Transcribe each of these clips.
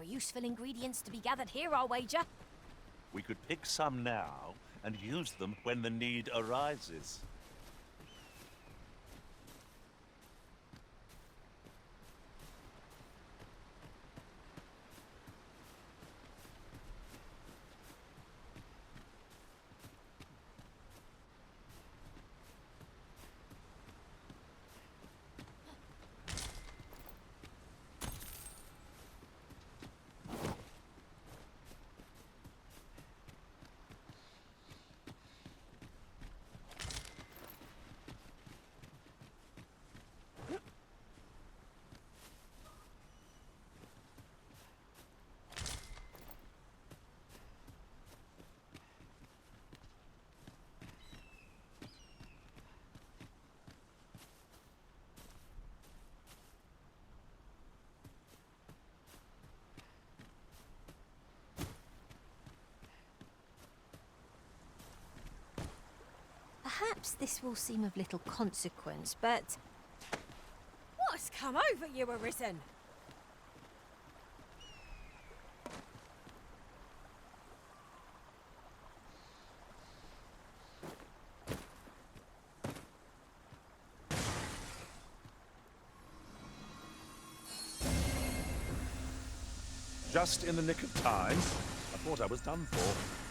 useful ingredients to be gathered here, I'll wager. We could pick some now and use them when the need arises. Perhaps this will seem of little consequence, but... What's come over you, Arisen? Just in the nick of time. I thought I was done for.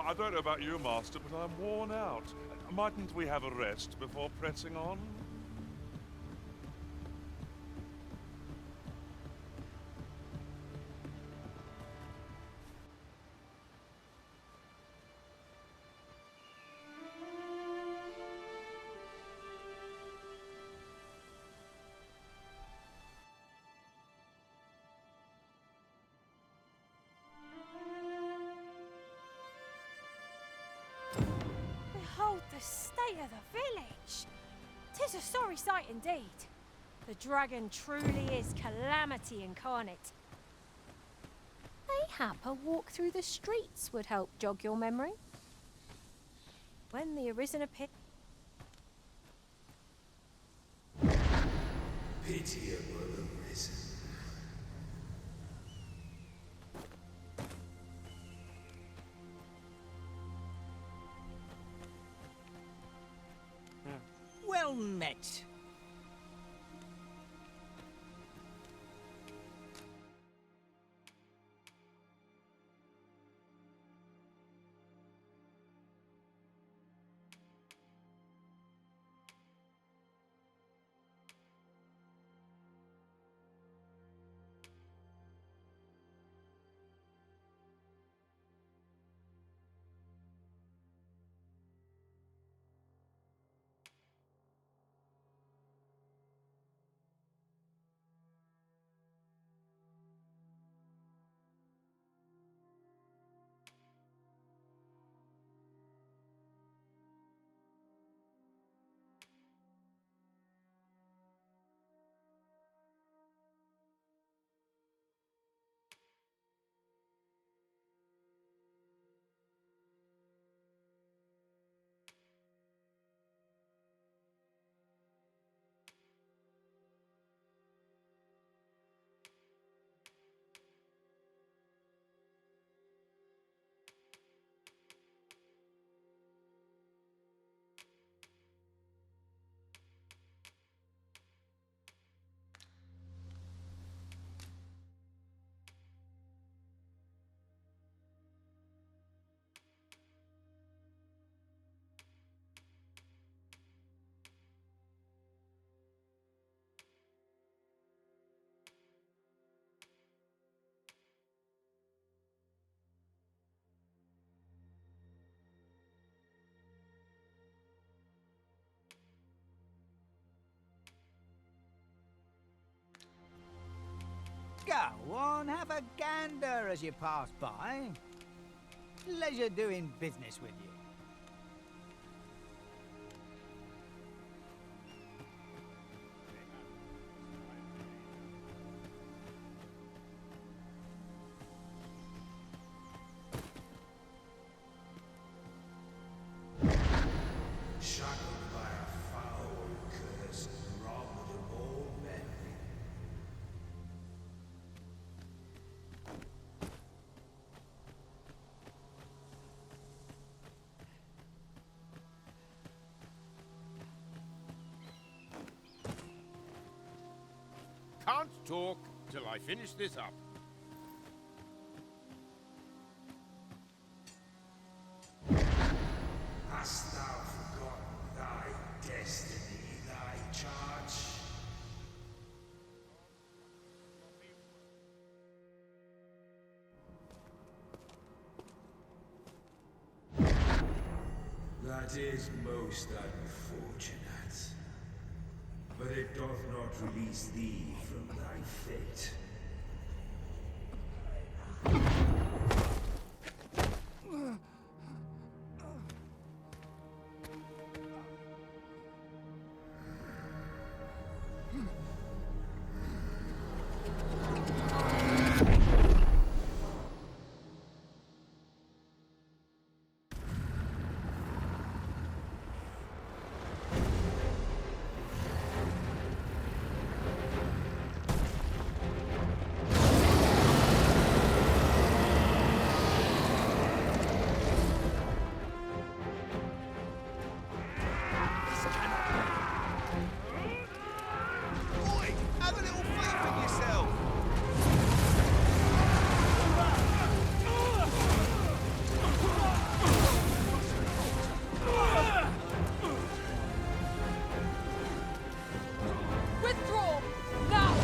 I don't know about you, Master, but I'm worn out. Mightn't we have a rest before pressing on? Behold the state of the village! 'Tis a sorry sight indeed. The dragon truly is calamity incarnate. Mayhap a walk through the streets would help jog your memory. When the Arisen appeared... Pitiable Arisen. Well met. Go on, have a gander as you pass by. Pleasure doing business with you. Shackled by a foul curse, robbed of all memory. Can't talk till I finish this up. Hast thou forgotten thy destiny, thy charge? That is most unfortunate. But it doth not release thee from thy fate. Withdraw! Now!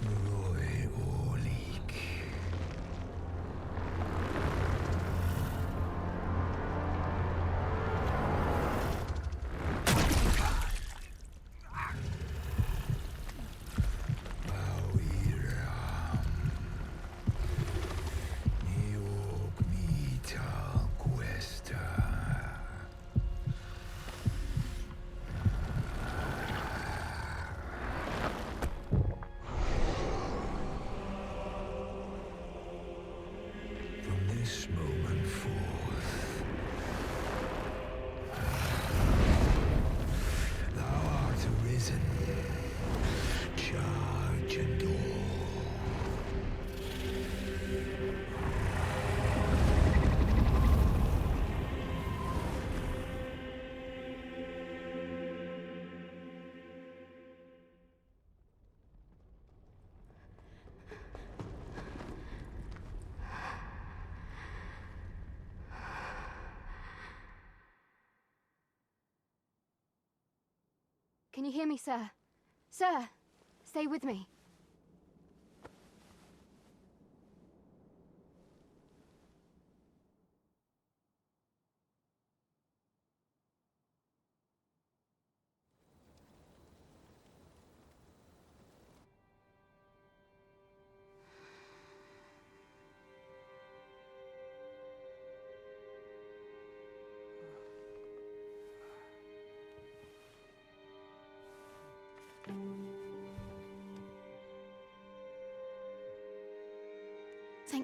Roy Orleek. Bauiram. Niog mita questa. From this moment forth, thou art arisen, charge and all. Can you hear me, sir? Sir, stay with me.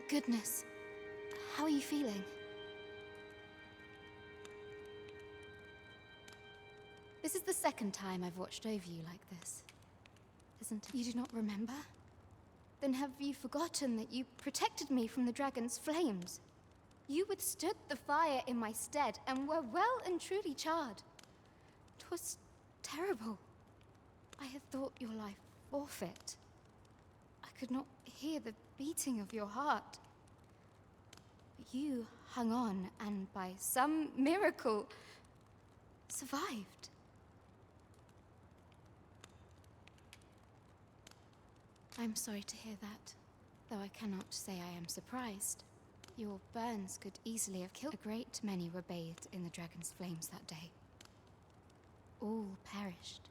goodness. How are you feeling? This is the second time I've watched over you like this. Isn't it? You do not remember? Then have you forgotten that you protected me from the dragon's flames? You withstood the fire in my stead and were well and truly charred. 'Twas terrible. I had thought your life forfeit. I could not hear the beating of your heart. But you hung on and by some miracle survived. I'm sorry to hear that, though I cannot say I am surprised. Your burns could easily have killed. A great many were bathed in the dragon's flames that day. All perished.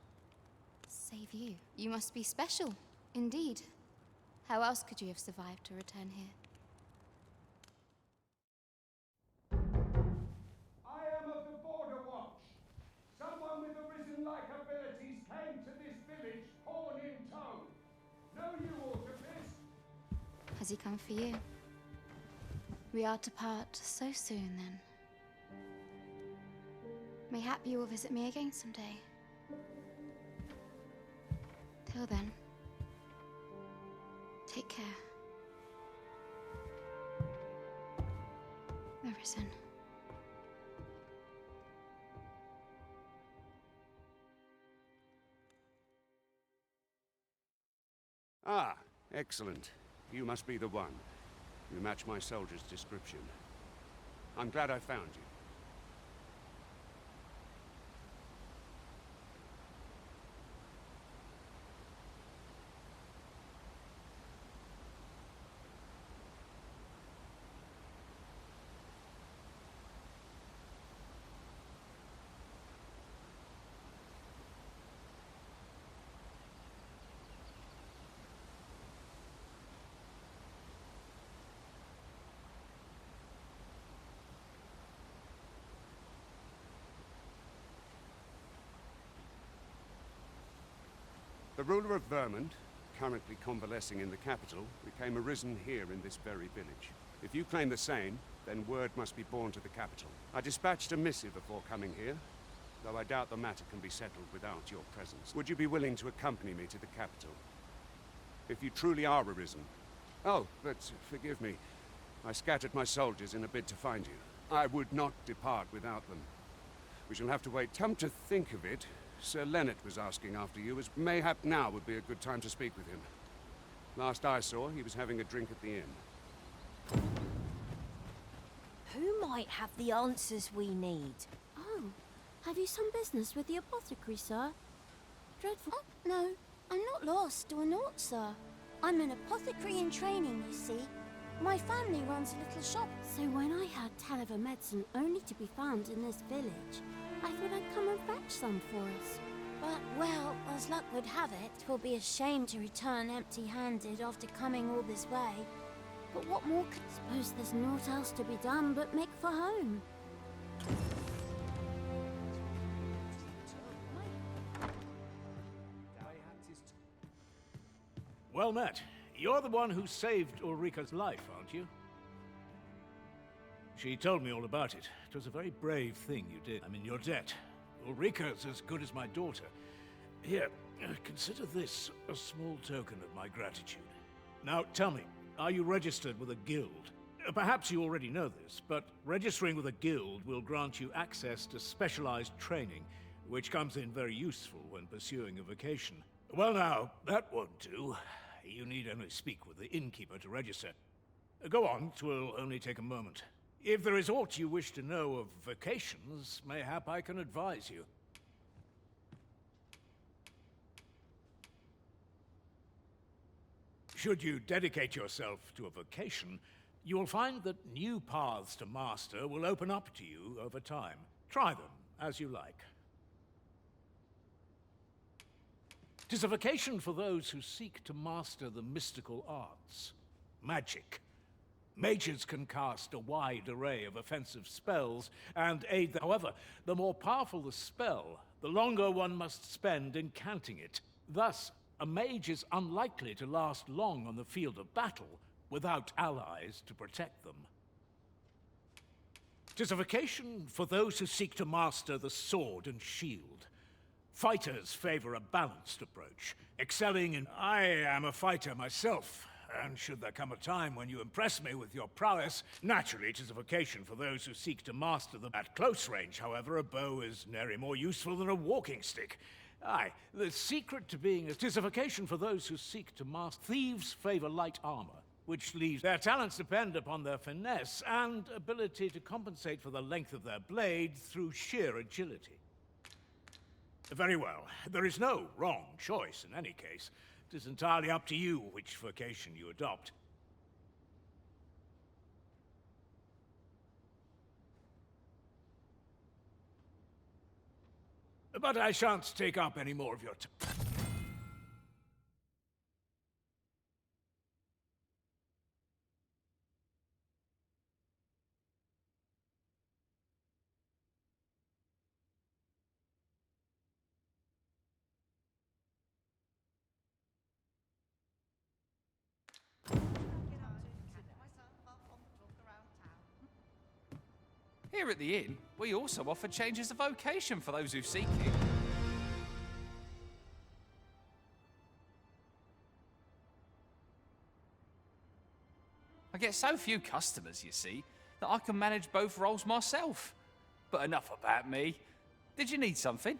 Save you. You must be special, indeed. How else could you have survived to return here? I am of the Border Watch. Someone with arisen-like abilities came to this village, horn in tow. Know you, Autopist? Has he come for you? We are to part so soon, then. Mayhap you will visit me again someday. Till then, take care. Arisen. Ah, excellent. You must be the one. You match my soldier's description. I'm glad I found you. The ruler of Vermont, currently convalescing in the capital, became arisen here in this very village. If you claim the same, then word must be borne to the capital. I dispatched a missive before coming here, though I doubt the matter can be settled without your presence. Would you be willing to accompany me to the capital? If you truly are arisen. Oh, but forgive me. I scattered my soldiers in a bid to find you. I would not depart without them. We shall have to wait. Come to think of it, Sir Leonard was asking after you, as mayhap now would be a good time to speak with him. Last I saw, he was having a drink at the inn. Who might have the answers we need? Oh, have you some business with the apothecary, sir? Dreadful. Oh, no, I'm not lost or naught, sir. I'm an apothecary in training, you see. My family runs a little shop. So when I heard tell of a medicine only to be found in this village, I thought I'd come and fetch some for us. But, well, as luck would have it, 'twill be a shame to return empty-handed after coming all this way. But what more could... Suppose there's naught else to be done but make for home. Well met. You're the one who saved Ulrika's life, aren't you? She told me all about it. It was a very brave thing you did. I'm in your debt. Ulrika's as good as my daughter. Here, consider this a small token of my gratitude. Now, tell me, are you registered with a guild? Perhaps you already know this, but registering with a guild will grant you access to specialized training, which comes in very useful when pursuing a vocation. Well now, that won't do. You need only speak with the innkeeper to register. Go on, 'twill only take a moment. If there is aught you wish to know of vocations, mayhap I can advise you. Should you dedicate yourself to a vocation, you will find that new paths to master will open up to you over time. Try them as you like. 'Tis a vocation for those who seek to master the mystical arts. Magic. Mages can cast a wide array of offensive spells and aid them. However, the more powerful the spell, the longer one must spend incanting it. Thus, a mage is unlikely to last long on the field of battle, without allies to protect them. 'Tis a vocation for those who seek to master the sword and shield. Fighters favor a balanced approach, excelling in... I am a fighter myself, and should there come a time when you impress me with your prowess, naturally it is a vocation for those who seek to master them. At close range, however, a bow is nary more useful than a walking stick. Aye, the secret to being... 'Tis a vocation for those who seek to master... Thieves favor light armor, which leaves their talents depend upon their finesse and ability to compensate for the length of their blade through sheer agility. Very well. There is no wrong choice in any case. It is entirely up to you which vocation you adopt. But I shan't take up any more of your time. Here at the inn, we also offer changes of vocation for those who seek it. I get so few customers, you see, that I can manage both roles myself. But enough about me. Did you need something?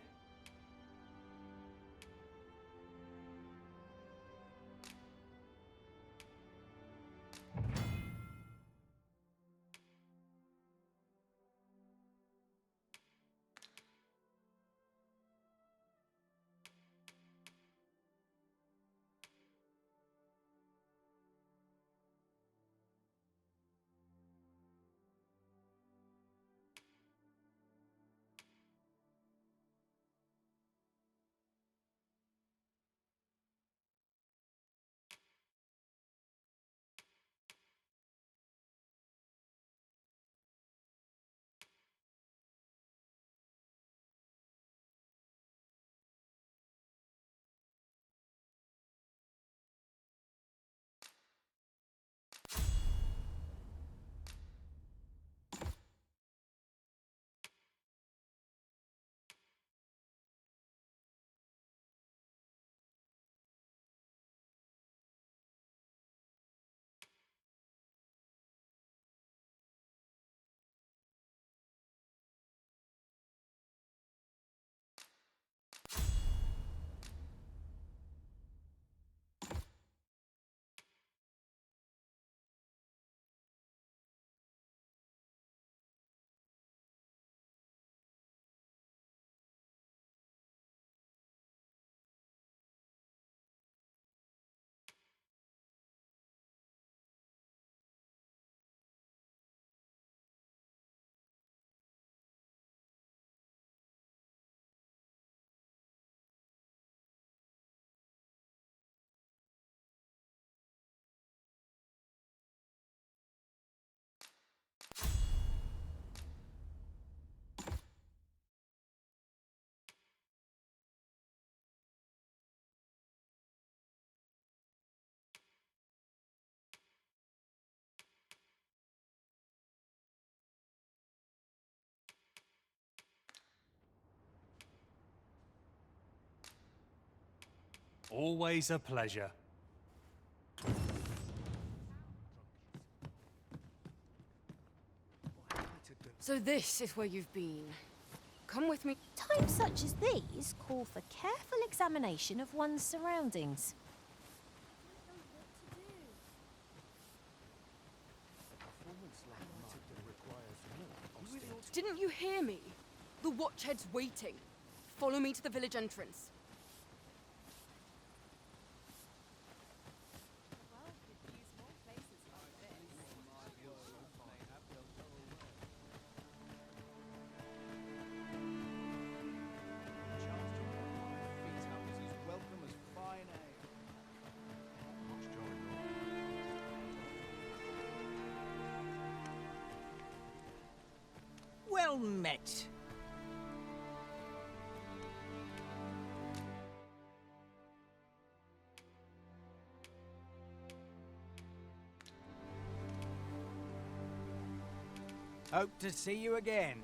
Always a pleasure. So this is where you've been. Come with me. Times such as these call for careful examination of one's surroundings. Didn't you hear me? The Watchhead's waiting. Follow me to the village entrance. Well met. Hope to see you again.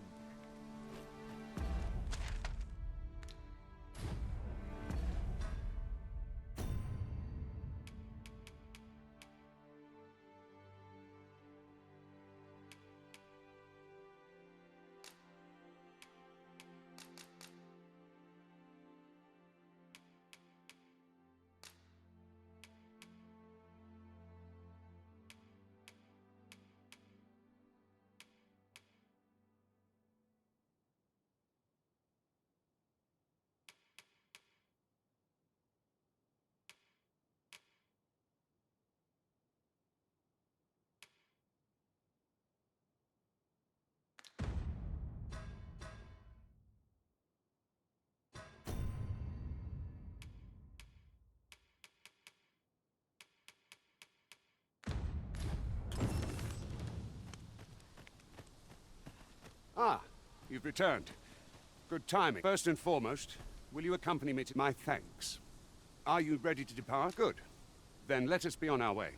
Ah, you've returned. Good timing. First and foremost, will you accompany me to my thanks? Are you ready to depart? Good. Then let us be on our way.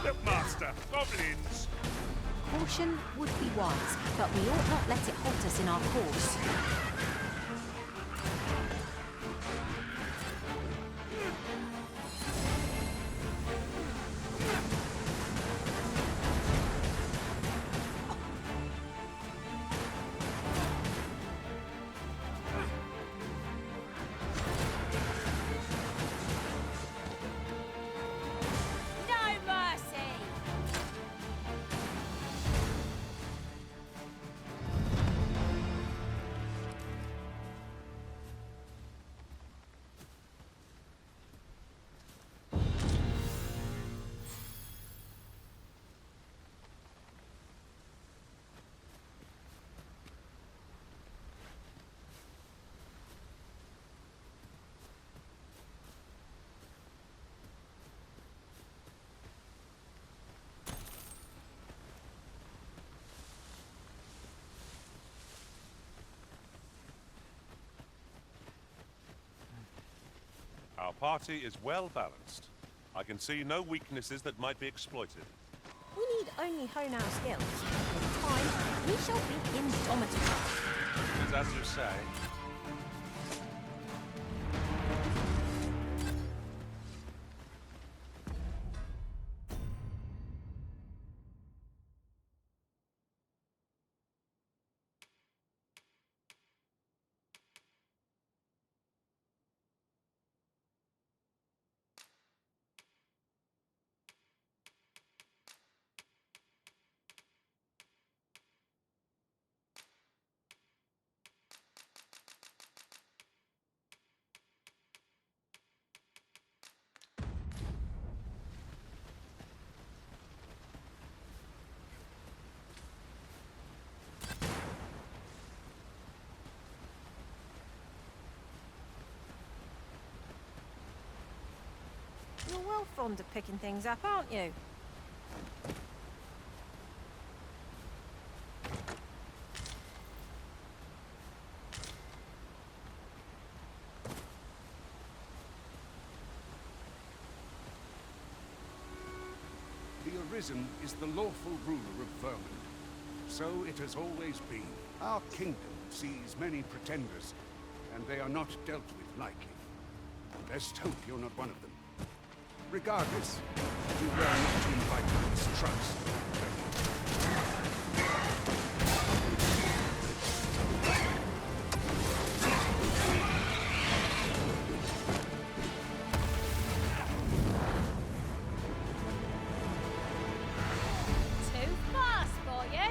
Look, Master, goblins! Caution would be wise, but we ought not let it halt us in our course. Our party is well balanced. I can see no weaknesses that might be exploited. We need only hone our skills. In time, we shall be indomitable. It is as you say. You're well fond of picking things up, aren't you? The Arisen is the lawful ruler of Vermund. So it has always been. Our kingdom sees many pretenders, and they are not dealt with lightly. Best hope you're not one of them. Regardless, we were not to invite mistrust. Too fast for you.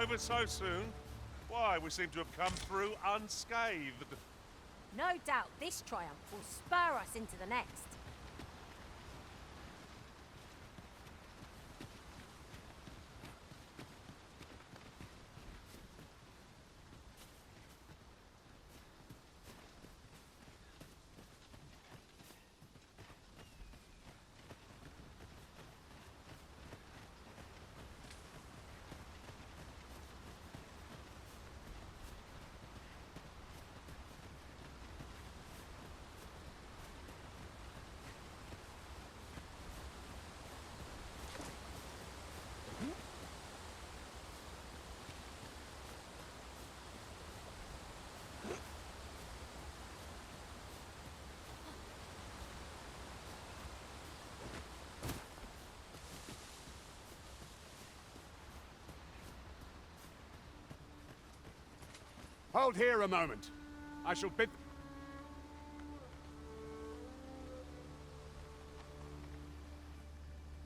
over so soon? Why, we seem to have come through unscathed. No doubt this triumph will spur us into the next. Hold here a moment. I shall bid...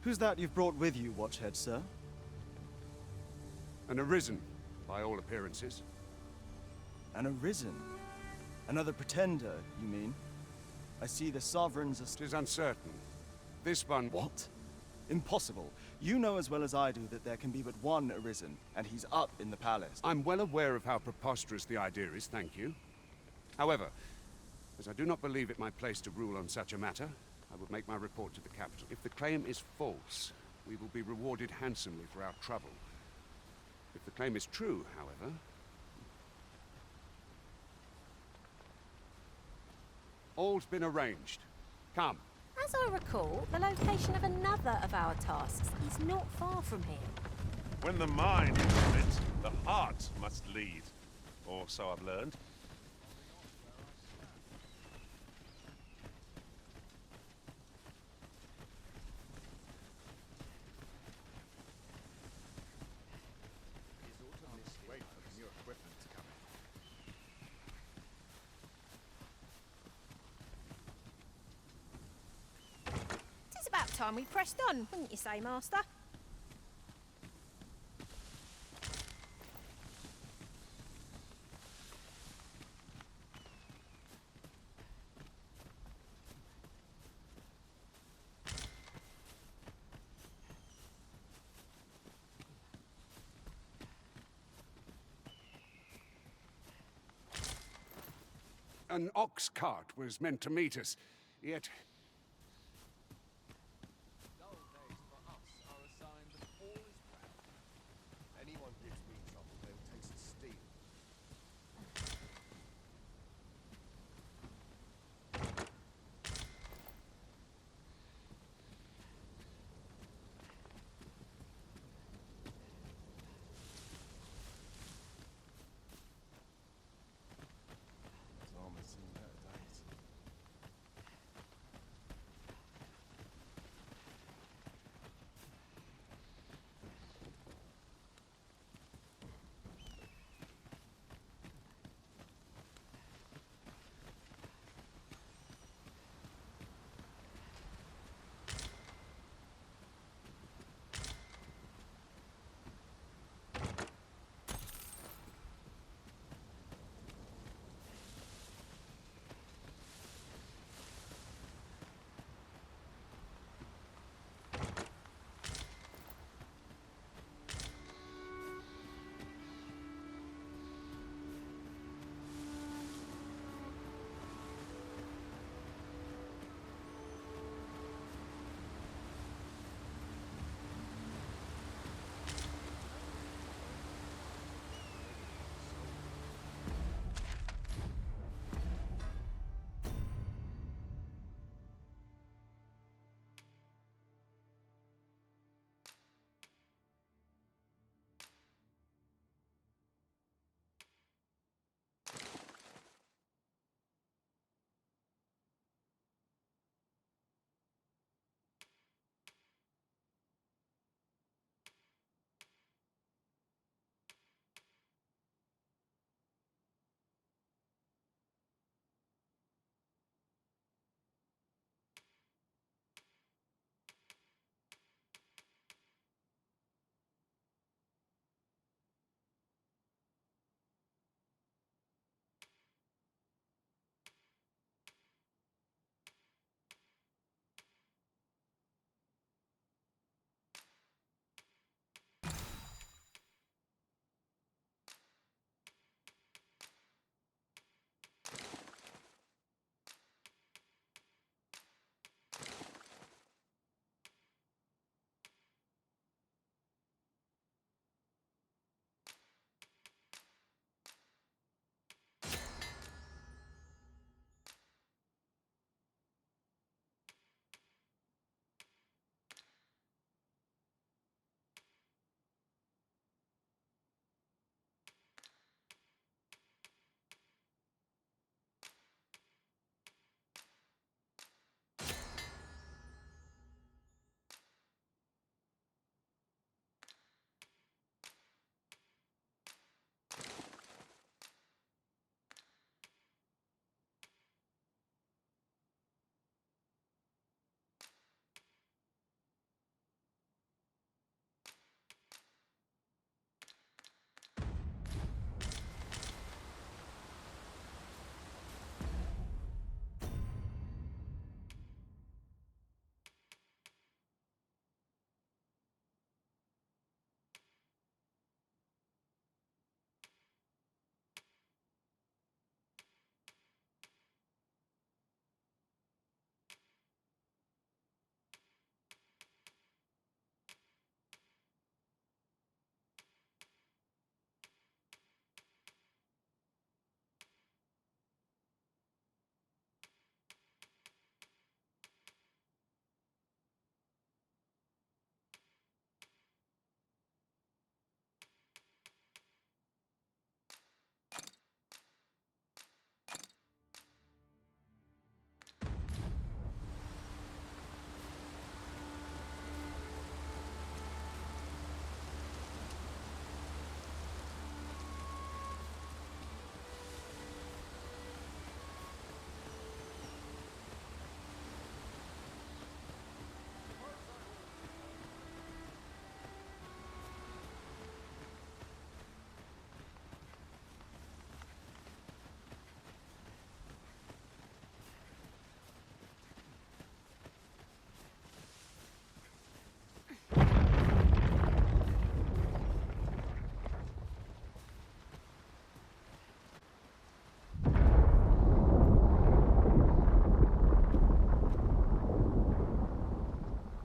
Who's that you've brought with you, Watchhead, sir? An arisen, by all appearances. An arisen? Another pretender, you mean? I see the sovereigns are... 'Tis uncertain. This one... What? Impossible. You know as well as I do that there can be but one arisen, and he's up in the palace. I'm well aware of how preposterous the idea is, thank you. However, as I do not believe it my place to rule on such a matter, I will make my report to the capital. If the claim is false, we will be rewarded handsomely for our trouble. If the claim is true, however... All's been arranged. Come. As I recall, the location of another of our tasks is not far from here. When the mind is on it, the heart must lead. Or so I've learned. Wait for the new equipment to come in. It's about time we pressed on, wouldn't you say, Master? An ox cart was meant to meet us, yet... Dull days for us are a sign that all is well. Anyone gives me trouble, they'll taste steel.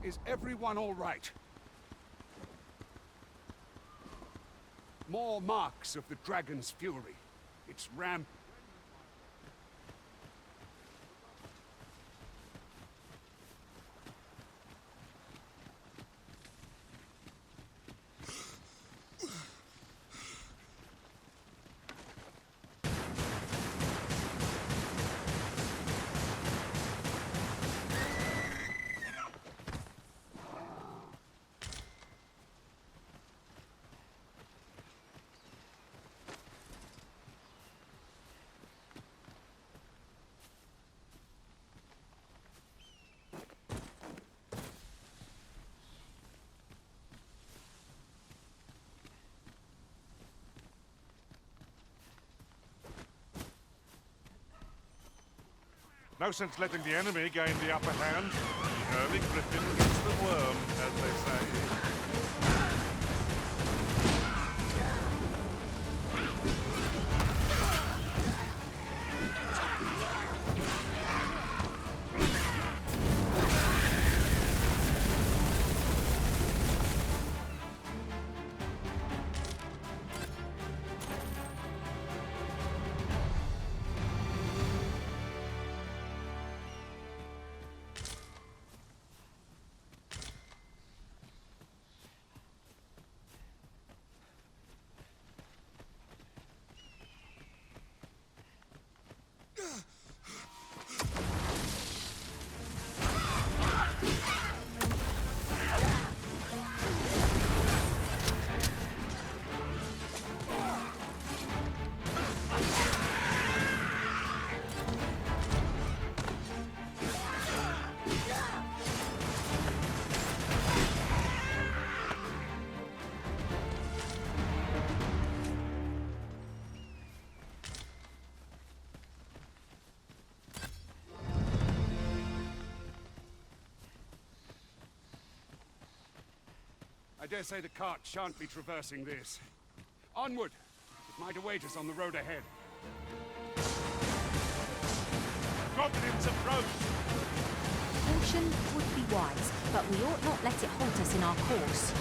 Is everyone all right? More marks of the dragon's fury. Its ramp. No sense letting the enemy gain the upper hand. The early griffin gets the worm, as they say. I dare say the cart shan't be traversing this. Onward! It might await us on the road ahead. Goblins approach! Caution would be wise, but we ought not let it halt us in our course.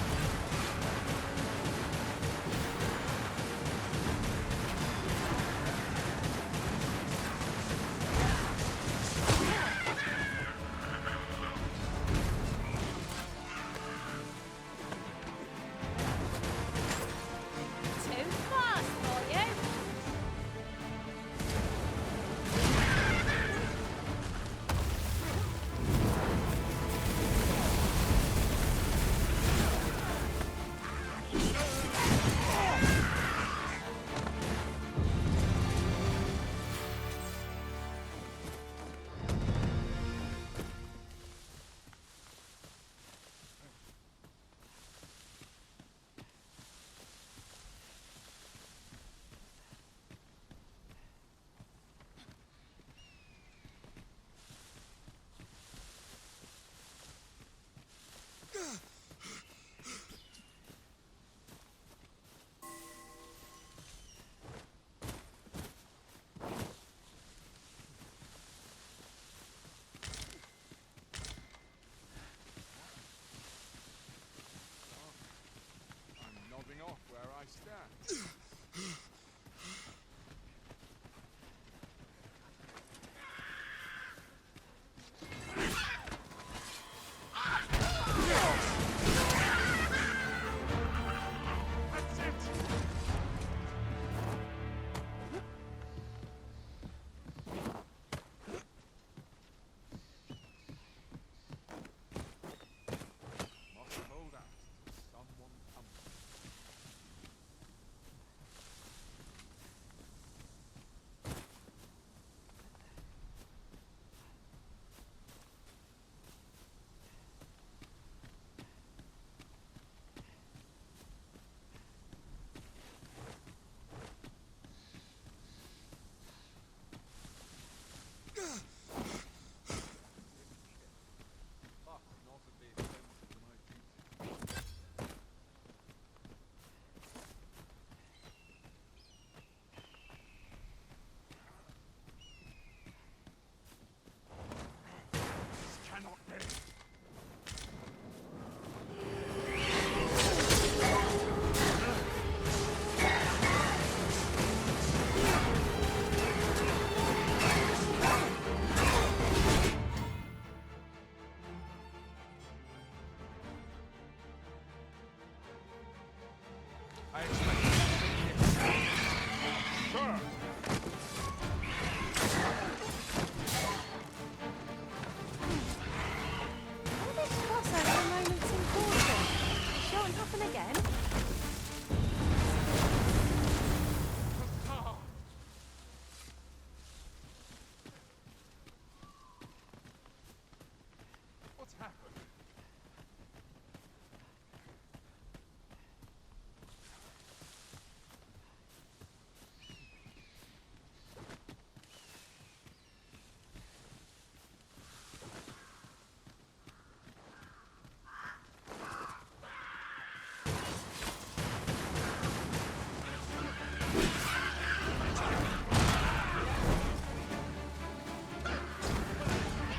happened?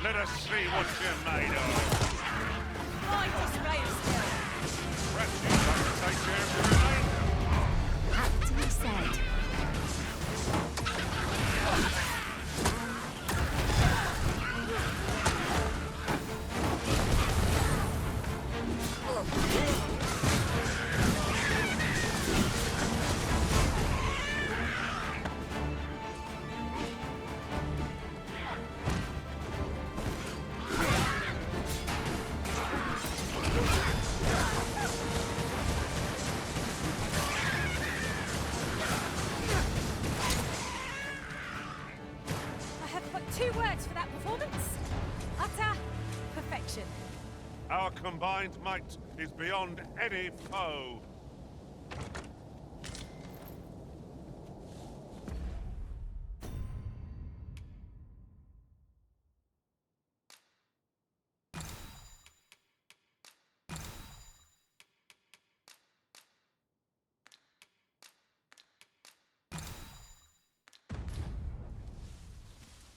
Let us see what you're made of. Fine display of skill. Perhaps you'd like to take care of the remainder. Aptly said. I have but 2 words for that performance. Utter perfection. Our combined might is beyond any foe.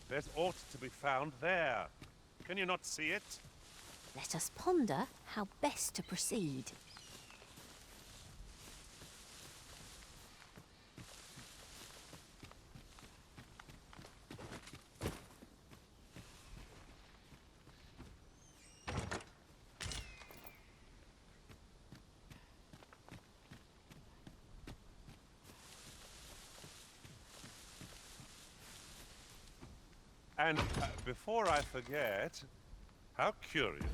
There's aught to be found there. Can you not see it? Let us ponder how best to proceed. And before I forget, how curious.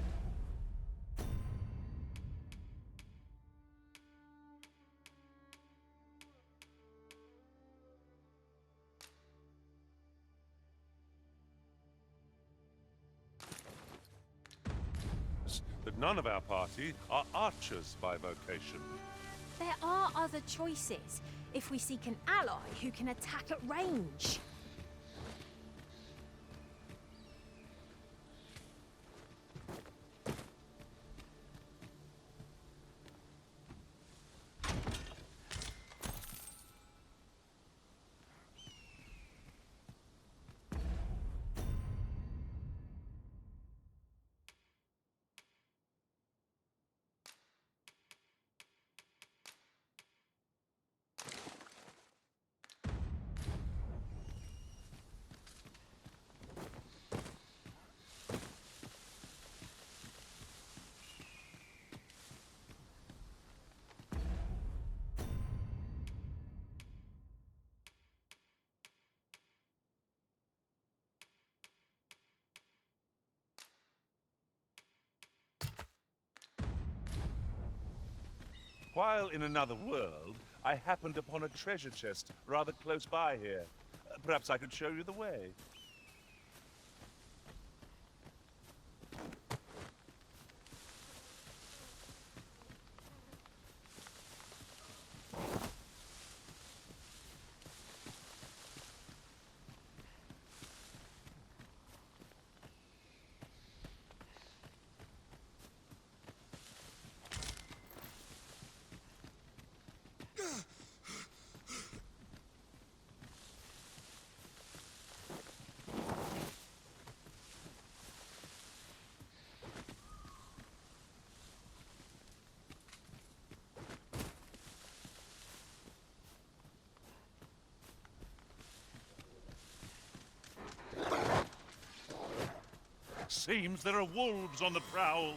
That none of our party are archers by vocation. There are other choices if we seek an ally who can attack at range. While in another world, I happened upon a treasure chest rather close by here. Perhaps I could show you the way. Seems there are wolves on the prowl.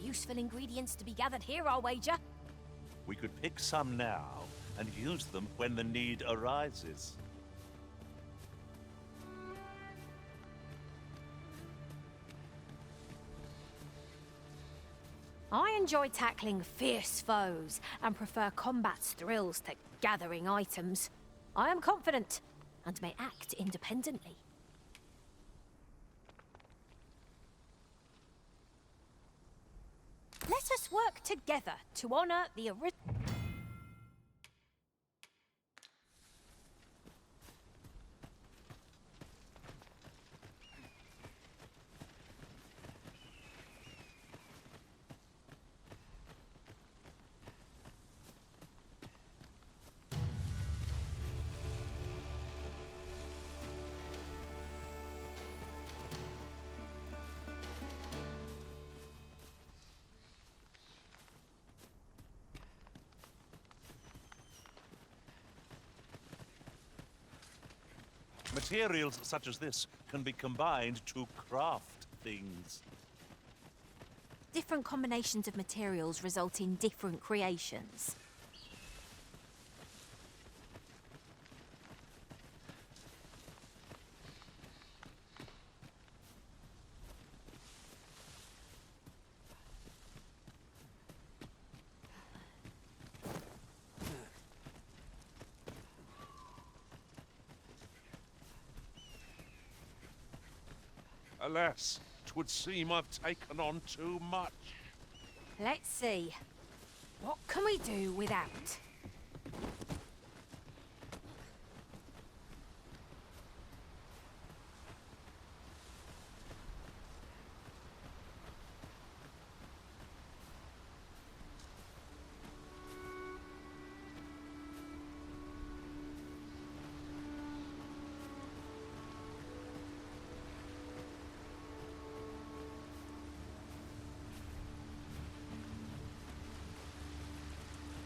useful ingredients to be gathered here, I'll wager. We could pick some now and use them when the need arises. I enjoy tackling fierce foes and prefer combat's thrills to gathering items. I am confident and may act independently. Let us work together to honor the original. Materials such as this can be combined to craft things. Different combinations of materials result in different creations. Alas, 'twould seem I've taken on too much. Let's see. What can we do without?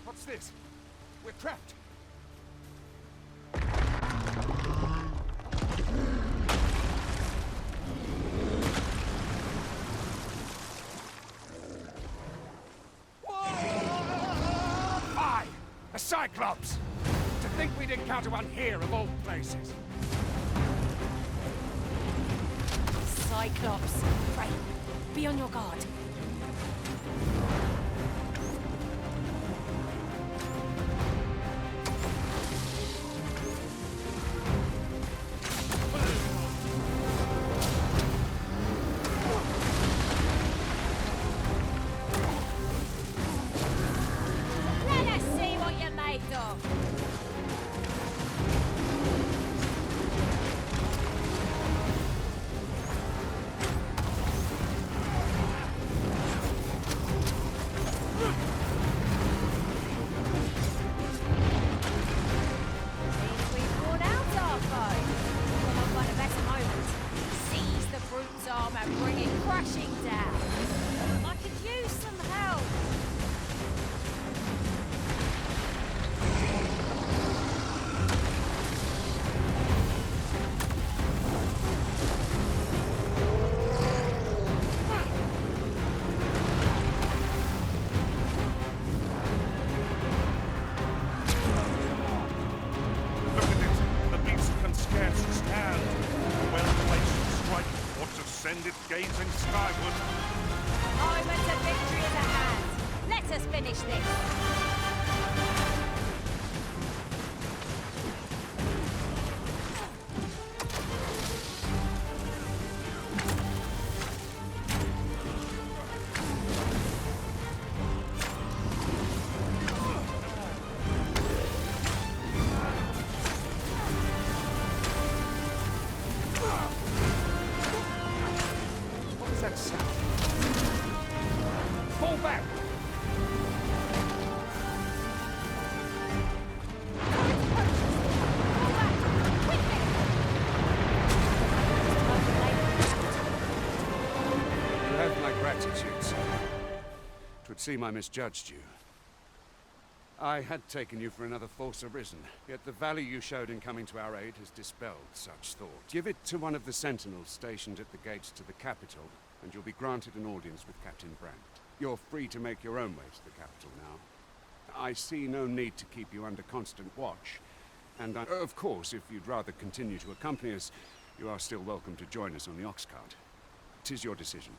What's this? We're trapped. Aye! A Cyclops! To think we'd encounter one here of all places. Cyclops. Pray, be on your guard. Let us see what you're made of. And bring it crashing down. I could use some help. Look at it. The beast can scarce stand. Well-placed strike ought to send it gazing skyward. Moment of victory is at hand. Let us finish this. What's that sound? Fall back! You have my gratitude, sir. 'Twould seem I misjudged you. I had taken you for another false arisen, yet the value you showed in coming to our aid has dispelled such thought. Give it to one of the sentinels stationed at the gates to the capital, and you'll be granted an audience with Captain Brandt. You're free to make your own way to the capital now. I see no need to keep you under constant watch, and of course, if you'd rather continue to accompany us, you are still welcome to join us on the ox cart. 'Tis your decision.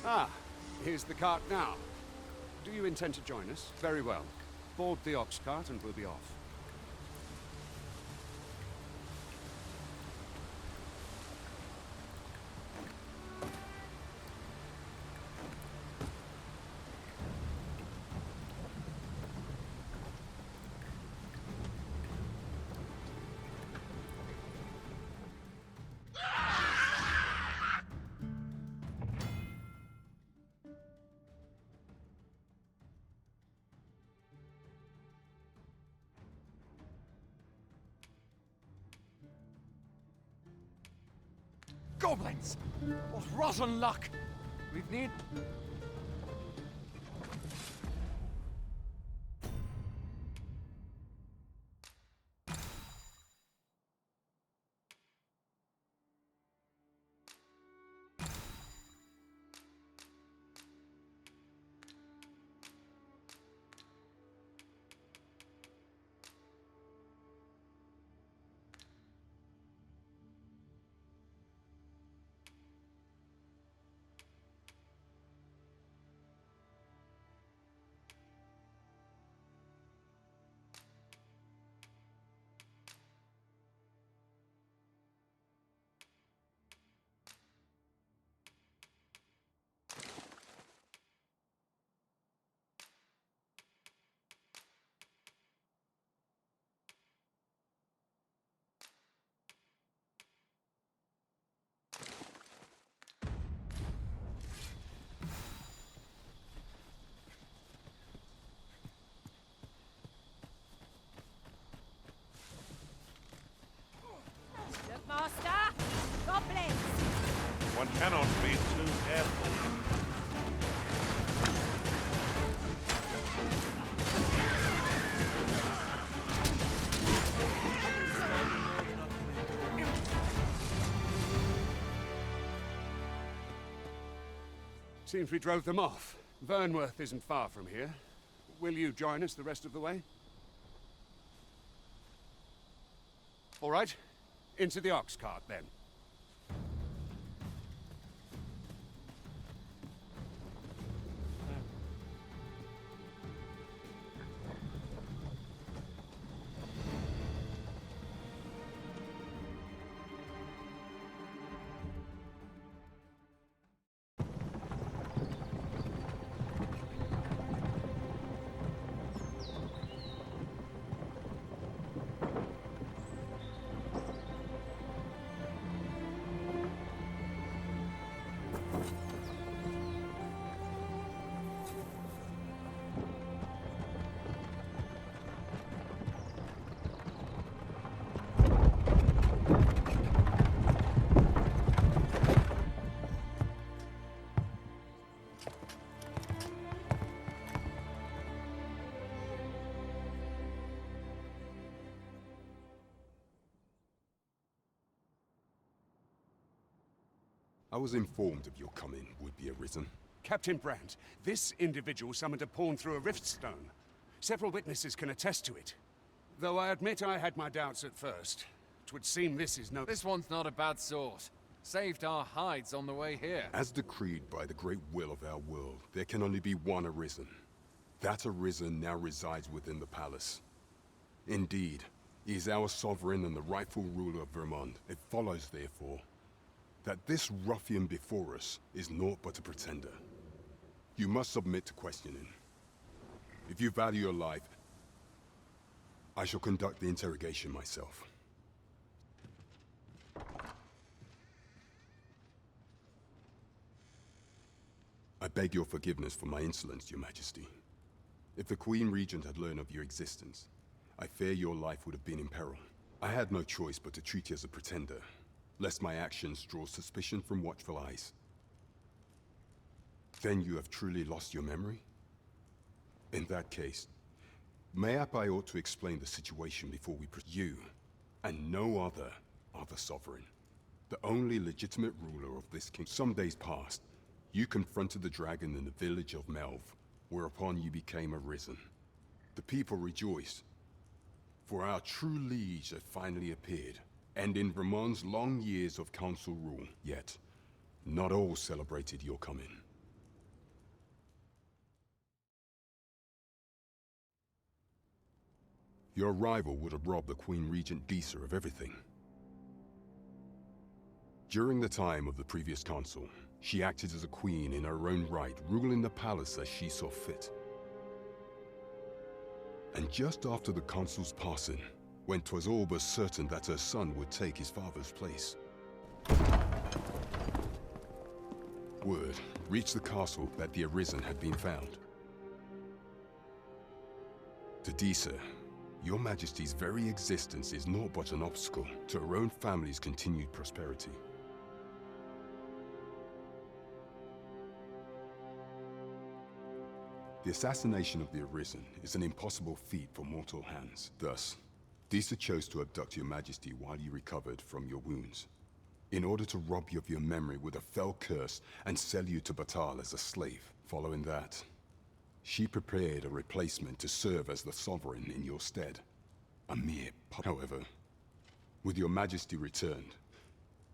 Ah, here's the cart now. Do you intend to join us? Very well. Board the ox cart and we'll be off. Goblins! What rotten luck! We've need... Look, Master! Goblins! One cannot be too careful. Seems we drove them off. Vernworth isn't far from here. Will you join us the rest of the way? All right. Into the ox cart, then. I was informed of your coming would be arisen. Captain Brandt, this individual summoned a pawn through a rift stone. Several witnesses can attest to it. Though I admit I had my doubts at first. 'Twould seem this is no... This one's not a bad sort. Saved our hides on the way here. As decreed by the great will of our world, there can only be one arisen. That arisen now resides within the palace. Indeed, He is our sovereign and the rightful ruler of Vermont. It follows, therefore, that this ruffian before us is naught but a pretender. You must submit to questioning. If you value your life, I shall conduct the interrogation myself. I beg your forgiveness for my insolence, Your Majesty. If the Queen Regent had learned of your existence, I fear your life would have been in peril. I had no choice but to treat you as a pretender, lest my actions draw suspicion from watchful eyes. Then you have truly lost your memory? In that case, mayhap I ought to explain the situation before we you, and no other, are the sovereign. The only legitimate ruler of this kingdom. Some days past, you confronted the dragon in the village of Melv, whereupon you became arisen. The people rejoiced, for our true liege had finally appeared, and in Vermont's long years of council rule, yet not all celebrated your coming. Your arrival would have robbed the Queen Regent Disa of everything. During the time of the previous council, she acted as a queen in her own right, ruling the palace as she saw fit. And just after the consul's passing, when 'twas all but certain that her son would take his father's place, word reached the castle that the Arisen had been found. To Disa, Your Majesty's very existence is naught but an obstacle to her own family's continued prosperity. The assassination of the Arisen is an impossible feat for mortal hands. Thus, Disa chose to abduct Your Majesty while you recovered from your wounds, in order to rob you of your memory with a fell curse and sell you to Batal as a slave. Following that, she prepared a replacement to serve as the sovereign in your stead. A mere however, with Your Majesty returned,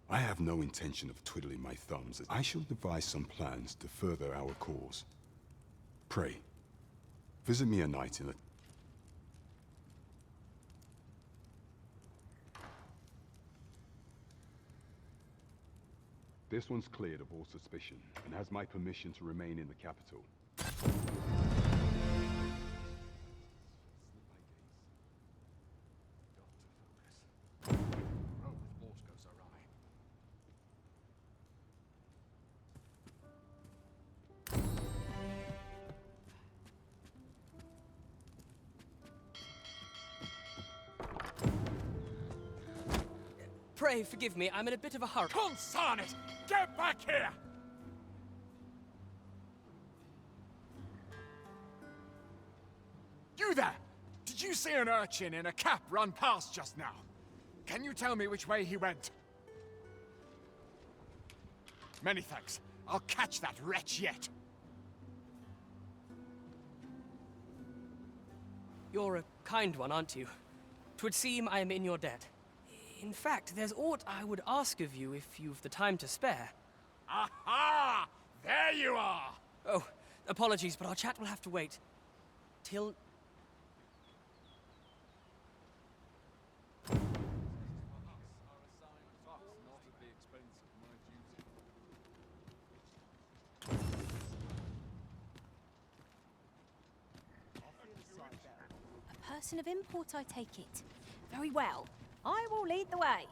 I have no intention of twiddling my thumbs. I shall devise some plans to further our cause. Pray, visit me a night in the... This one's cleared of all suspicion, and has my permission to remain in the capital. Pray forgive me, I'm in a bit of a hurry. Consign it! Get back here! You there! Did you see an urchin in a cap run past just now? Can you tell me which way he went? Many thanks. I'll catch that wretch yet. You're a kind one, aren't you? 'Twould seem I am in your debt. In fact, there's aught I would ask of you if you've the time to spare. Aha! There you are! Oh, apologies, but our chat will have to wait. Till... A person of import, I take it. Very well. I will lead the way.